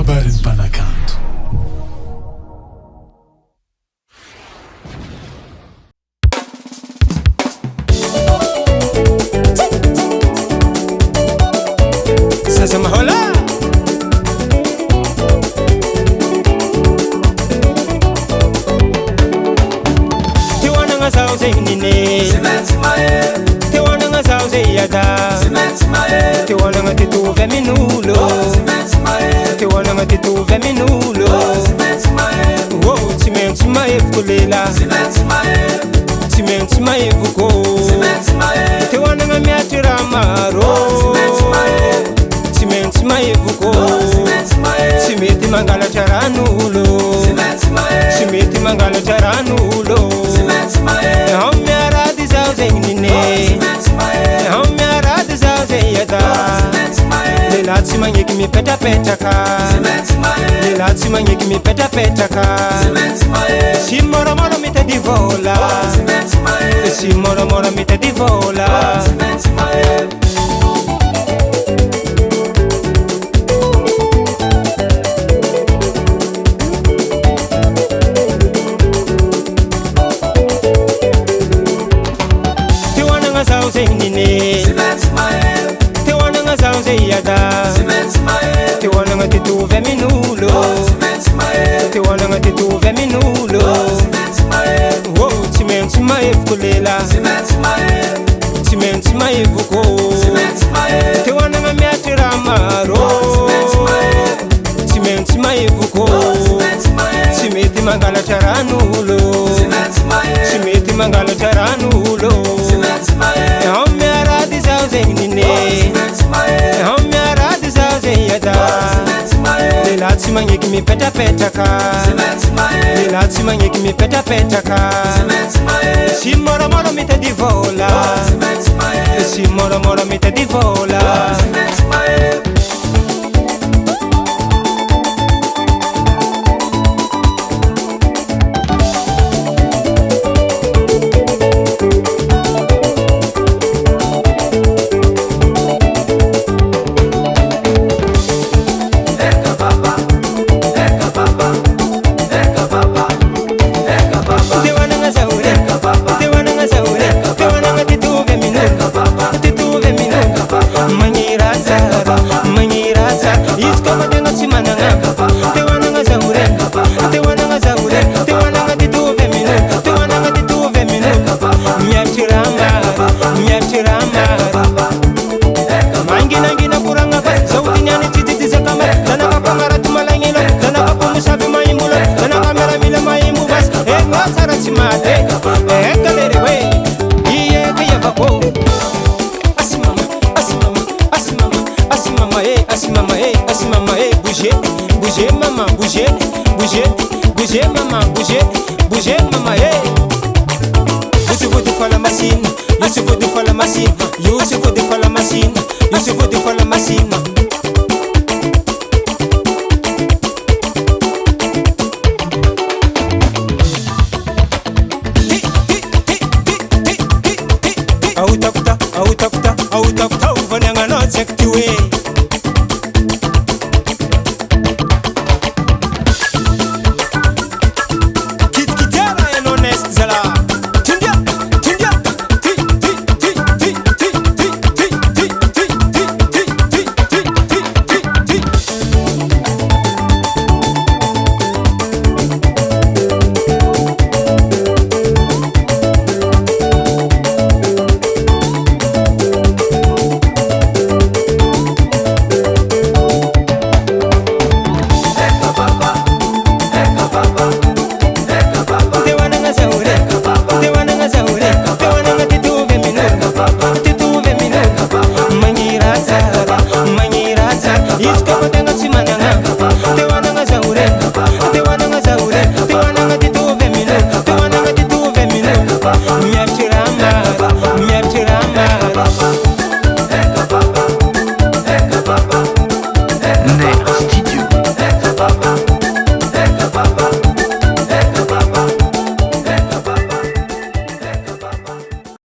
kabarin'ny mpanakanto. Sasa mahola Tiwana zao zenine Tiwana zao zeyada Tiwana tituve minulo Tiwana tituve minulo Wow, timenti maevukulela Timenti maevuko Tiwana miatira maro Timenti maevuko Timeti mangala charanulo Timeti mangala charanulo Home aradi zao zenine Home aradi zao zeyada Lelati mangeki mi peta petaka Lelati mangeki mi peta petaka Si moro moro mi te divola Si moro moro mi te divola Tiwana zao zenine Tiwana zao zeyada Tiwana tituve minulo Tiwana tituve minulo Wow, timenti maevukulela Timenti maevuko Tiwana miatira maro Timenti maevuko Timeti mangala charanulo Timeti mangala charanulo Home aradi zao zenine Home aradi zao zeyada Lelati mangeki mi peta petaka Lelati mangeki mi peta petaka Si moro moro mi te divola Si moro moro mi te divola Bouger maman, bouger, bouger, bouger maman, bouger, bouger maman, hey. Youssoufu de fa la machine, Youssoufu de fa la machine, Youssoufu de fa la machine, Youssoufu de fa la machine.